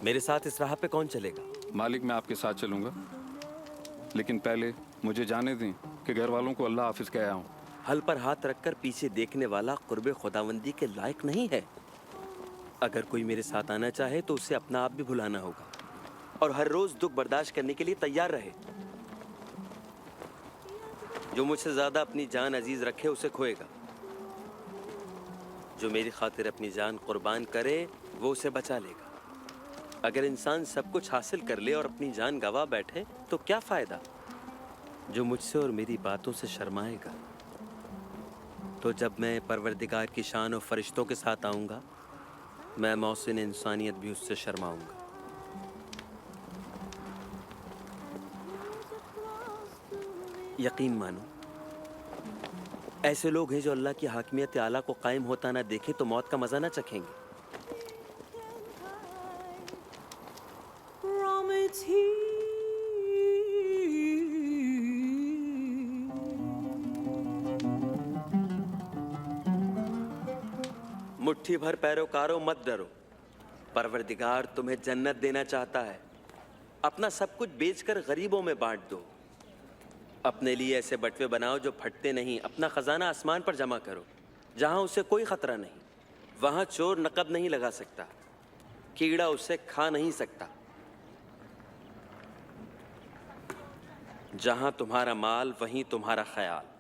मेरे साथ इस राह पे कौन चलेगा? मालिक, मैं आपके साथ चलूंगा, लेकिन पहले मुझे जाने दें कि घर वालों को अल्लाह हाफिज कह आया हूँ। हल पर हाथ रखकर पीछे देखने वाला कुर्बे खुदावंदी के लायक नहीं है। अगर कोई मेरे साथ आना चाहे तो उसे अपना आप भी भुलाना होगा और हर रोज दुख बर्दाश्त करने के लिए तैयार रहे। जो मुझसे ज्यादा अपनी जान अजीज रखे उसे खोएगा। जो मेरी खातिर अपनी जान कुर्बान करे वो उसे बचा लेगा। अगर इंसान सब कुछ हासिल कर ले और अपनी जान गवा बैठे तो क्या फायदा? जो मुझसे और मेरी बातों से शर्माएगा तो जब मैं परवरदिगार की शान और फरिश्तों के साथ आऊंगा, मैं मौसिन इंसानियत भी उससे शर्माऊंगा। यकीन मानो, ऐसे लोग हैं जो अल्लाह की हाकिमियत आला को कायम होता ना देखे तो मौत का मजा ना चखेंगे। मुट्ठी भर पैरोकारों मत डरो, परवरदिगार तुम्हें जन्नत देना चाहता है। अपना सब कुछ बेचकर गरीबों में बांट दो। अपने लिए ऐसे बटवे बनाओ जो फटते नहीं। अपना खजाना आसमान पर जमा करो जहां उसे कोई खतरा नहीं। वहां चोर नकब नहीं लगा सकता, कीड़ा उसे खा नहीं सकता। जहां तुम्हारा माल वहीं तुम्हारा ख्याल।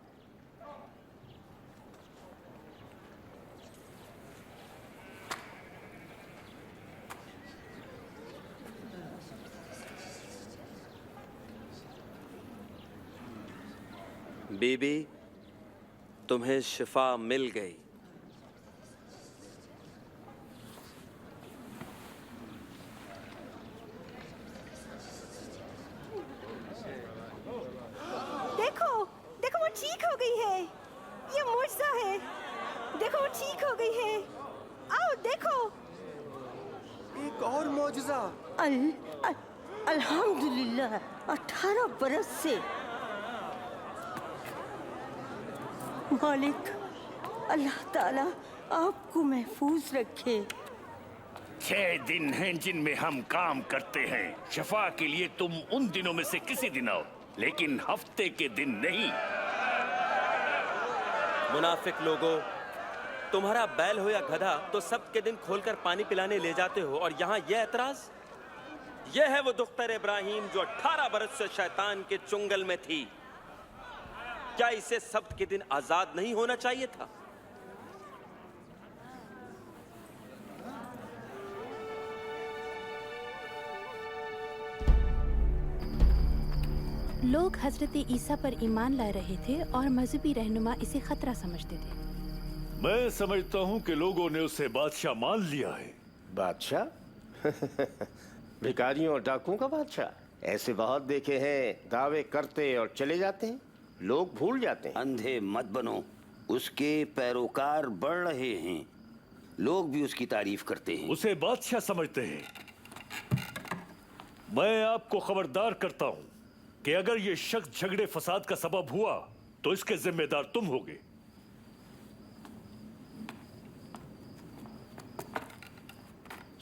बीबी, तुम्हें शिफा मिल गई। देखो, देखो वो ठीक हो गई है। ये मुआजिज़ा है। देखो वो ठीक हो गई है। आओ देखो। एक और मौजज़ा। अल्हम्दुलिल्लाह, 18 बरस से। मालिक, अल्लाह ताला आपको महफूज रखे। 6 दिन हैं जिनमें हम काम करते हैं। शफा के लिए तुम उन दिनों में से किसी दिन आओ, लेकिन हफ्ते के दिन नहीं। मुनाफिक लोगों, तुम्हारा बैल हो या गधा तो सबके दिन खोलकर पानी पिलाने ले जाते हो, और यहाँ यह एतराज। यह है वो दुख्तर इब्राहिम जो 18 बरस से शैतान के चुंगल में थी। क्या इसे सब्त के दिन आजाद नहीं होना चाहिए था? लोग हजरत ईसा पर ईमान ला रहे थे और मजहबी रहनुमा इसे खतरा समझते थे। मैं समझता हूँ कि लोगों ने उसे बादशाह मान लिया है। बादशाह? भिखारियों और डाकुओं का बादशाह? ऐसे बहुत देखे हैं, दावे करते और चले जाते हैं, लोग भूल जाते हैं। अंधे मत बनो, उसके पैरोकार बढ़ रहे हैं, लोग भी उसकी तारीफ करते हैं। उसे बादशाह समझते हैं। मैं आपको खबरदार करता हूँ कि अगर ये शख्स झगड़े फसाद का सबब हुआ तो इसके जिम्मेदार तुम होगे।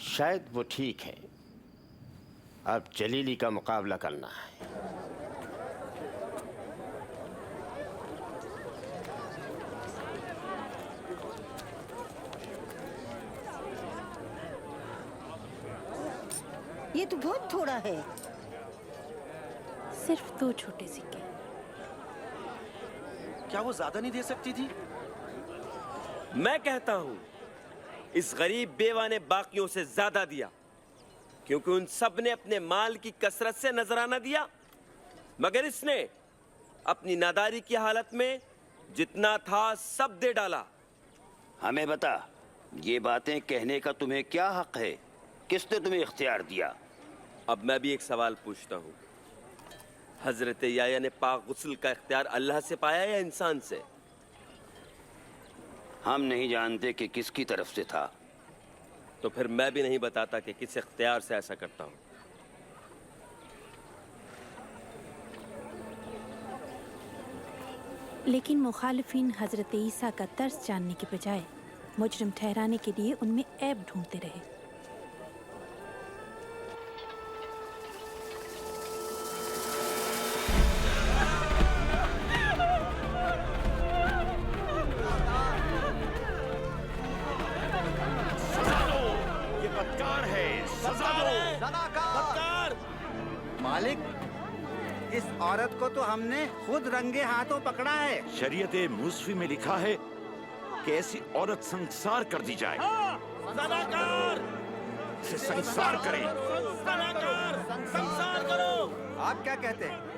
शायद वो ठीक है। अब जलीली का मुकाबला करना है। ये तो बहुत थोड़ा है। सिर्फ 2 छोटे सिक्के। क्या वो ज्यादा नहीं दे सकती थी? मैं कहता हूं इस गरीब बेवा ने बाकियों से ज्यादा दिया, क्योंकि उन सब ने अपने माल की कसरत से नजराना दिया, मगर इसने अपनी नादारी की हालत में जितना था सब दे डाला। हमें बता, ये बातें कहने का तुम्हें क्या हक है? किसने तुम्हें इख्तियार दिया? अब मैं भी एक सवाल पूछता हूँ, हजरत याया ने पाक गुस्ल का इख्तियार अल्लाह से पाया या इंसान से? हम नहीं जानते कि किसकी तरफ से था। तो फिर मैं भी नहीं बताता कि किस इख्तियार से ऐसा करता हूँ। लेकिन मुखालिफिन हजरत ईसा का तर्स जानने के बजाय मुजरिम ठहराने के लिए उनमें ऐब ढूंढते रहे। ये बदकार है, सजा दो। मालिक, इस औरत को तो हमने खुद रंगे हाथों पकड़ा है। शरीयत मूसवी में लिखा है कि ऐसी औरत संसार कर दी जाए। इसे संसार करें। आप क्या कहते हैं?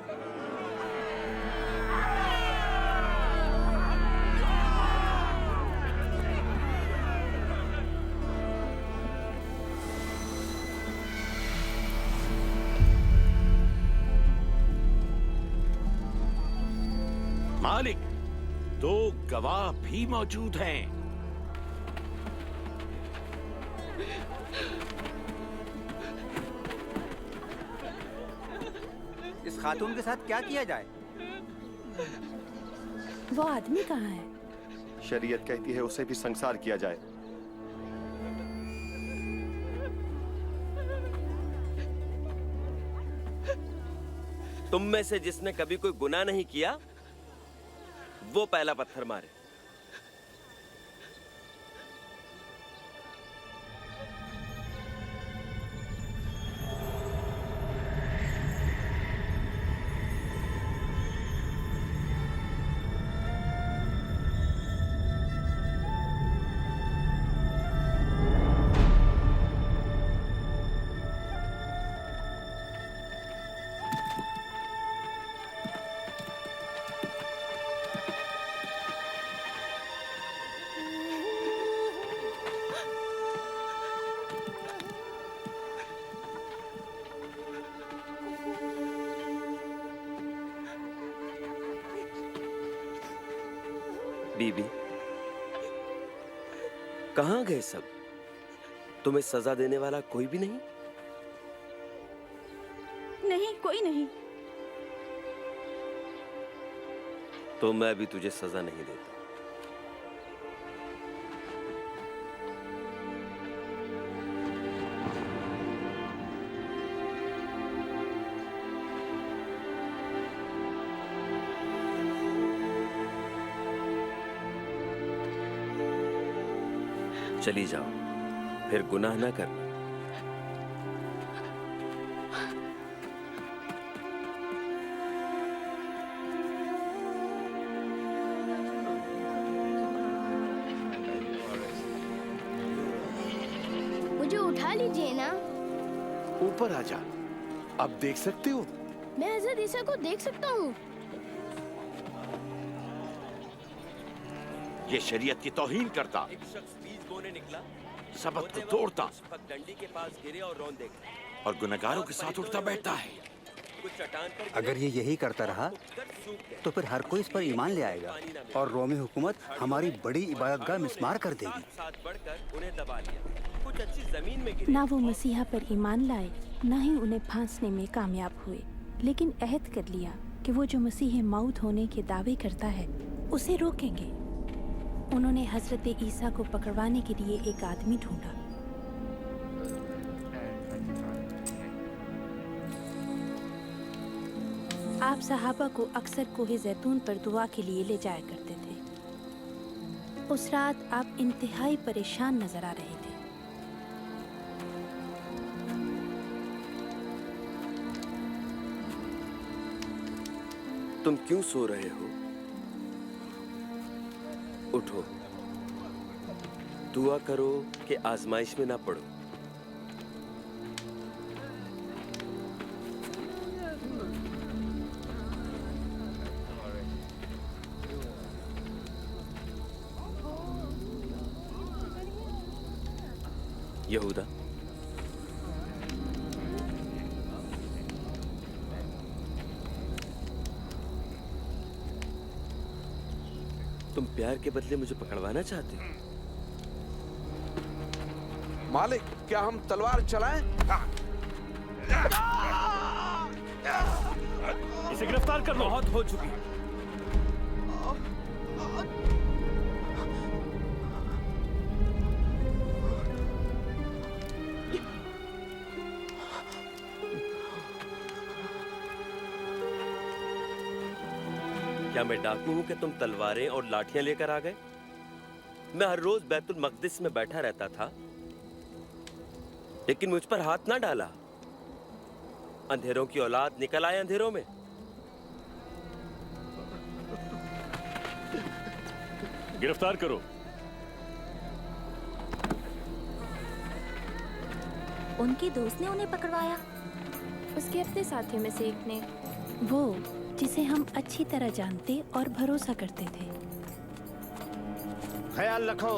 मालिक, 2 गवाह भी मौजूद हैं। इस खातून के साथ क्या किया जाए? वो आदमी कहाँ है? शरीयत कहती है उसे भी संसार किया जाए। तुम में से जिसने कभी कोई गुनाह नहीं किया वो पहला पत्थर मारे। बीबी, कहाँ गए सब? तुम्हें सजा देने वाला कोई भी नहीं? नहीं, कोई नहीं। तो मैं भी तुझे सजा नहीं देता। चली जाओ, फिर गुनाह ना करना। मुझे उठा लीजिए ना। ऊपर आ जा, अब देख सकते हो। मैं हज़रत ईसा को देख सकता हूँ। ये शरीयत की तौहीन करता, एक शख्स बीज बोने निकला, सबत को तोड़ता डंडी के पास गिरे और रौंद देगा, और गुनहगारों के साथ उठता बैठता है। कुछ चट्टान पर अगर ये यही करता रहा तो फिर हर कोई इस पर ईमान ले आएगा और रोमी हुकूमत हमारी बड़ी इबादतगाह मिस्मार कर देगी। साथ बढ़कर उन्हें दबा लिया, कुछ अच्छी जमीन में गिरे। ना वो मसीहा पर ईमान लाए, ना ही उन्हें फांसने में कामयाब हुए, लेकिन अहद कर लिया कि वो जो मसीह मौत होने के दावे करता है उसे रोकेंगे। उन्होंने हजरत ईसा को पकड़वाने के लिए एक आदमी ढूंढा। आप सहाबा को अक्सर कोहे जैतून पर दुआ के लिए ले जाया करते थे। उस रात आप इंतहाई परेशान नजर आ रहे थे। तुम क्यों सो रहे हो? उठो, दुआ करो कि आजमाइश में ना पड़ो। यहूदा, तुम प्यार के बदले मुझे पकड़वाना चाहते हो? मालिक, क्या हम तलवार चलाएं? इसे गिरफ्तार कर लो। बहुत हो चुकी। क्या मैं डाकू हूं कि तुम तलवारें और लाठियां लेकर आ गए? मैं हर रोज बैतुल मकदिस में बैठा रहता था, लेकिन मुझ पर हाथ ना डाला। अंधेरों की औलाद निकल आए अंधेरों में। गिरफ्तार करो। उनके दोस्त ने उन्हें पकड़वाया, उसके अपने साथियों में से एक ने। वो जिसे हम अच्छी तरह जानते और भरोसा करते थे। ख्याल रखो।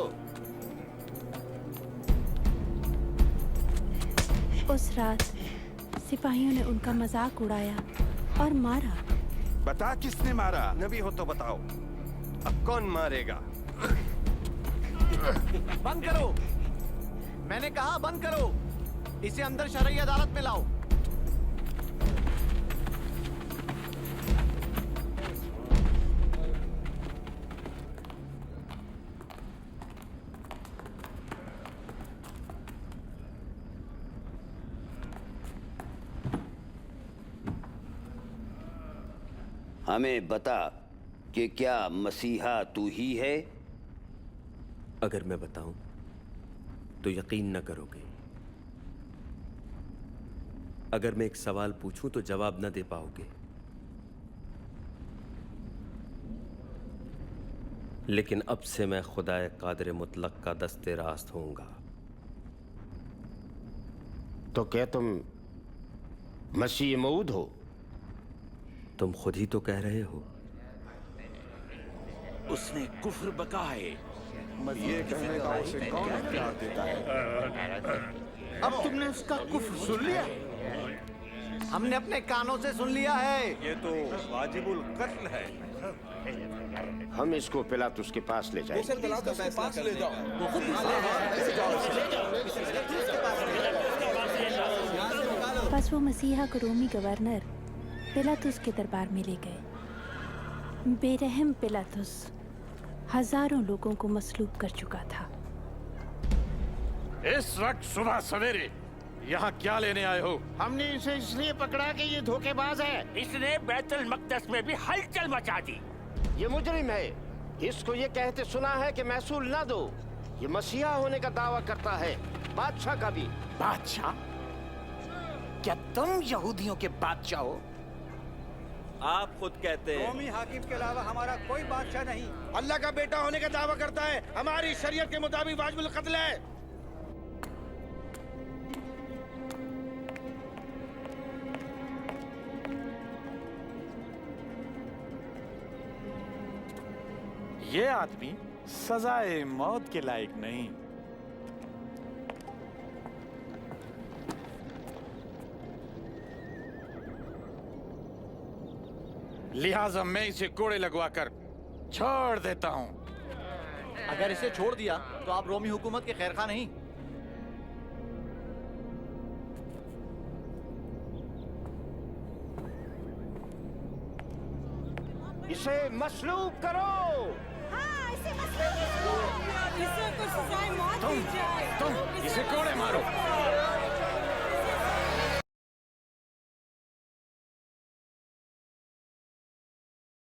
उस रात सिपाहियों ने उनका मजाक उड़ाया और मारा। बता किसने मारा? नबी हो तो बताओ। अब कौन मारेगा? बंद करो, मैंने कहा बंद करो। इसे अंदर शरई अदालत में लाओ। हमें बता कि क्या मसीहा तू ही है? अगर मैं बताऊं तो यकीन न करोगे। अगर मैं एक सवाल पूछूं तो जवाब न दे पाओगे। लेकिन अब से मैं खुदाए कादिर मुतलक का दस्ते रास्त होऊंगा। तो क्या तुम मसीह मऊद हो? तुम खुद ही तो कह रहे हो। उसने कुफ्र बका है। ये कहने का उसे कौन इख्तियार देता है? अब तुमने उसका कुफ्र सुन लिया? हमने अपने कानों से सुन लिया है। ये तो वाजिबुल कत्ल है। हम इसको पिलातुस के पास ले जाएंगे। पिलातुस के पास ले जाओ। बस वो मसीहा को रोमी गवर्नर पिलातुस के दरबार में ले गए। बेरहम पिलातुस हजारों लोगों को मसलूब कर चुका था। इस वक्त सुबह सवेरे यहाँ क्या लेने आए हो? हमने इसे इसलिए पकड़ा कि ये धोखेबाज है। इसने बैतुल मक़दस में भी हलचल मचा दी। ये मुजरिम है। इसको ये कहते सुना है कि महसूल ना दो। ये मसीहा होने का दावा करता है, बादशाह का भी। बादशाह? क्या तुम यहूदियों के बादशाह हो? आप खुद कहते हैं। रोमी हाकिम के अलावा हमारा कोई बादशाह नहीं। अल्लाह का बेटा होने का दावा करता है। हमारी शरीयत के मुताबिक वाजिबुल कत्ल है। ये आदमी सजाए मौत के लायक नहीं। लिहाजा मैं इसे कोड़े लगवाकर छोड़ देता हूँ। अगर इसे छोड़ दिया तो आप रोमी हुकूमत के खैरखा नहीं। इसे मसलूब करो। हाँ, इसे मसलूब करो। इसे कुछ सजाए मौत दी जाए। तुम इसे कोड़े मारो।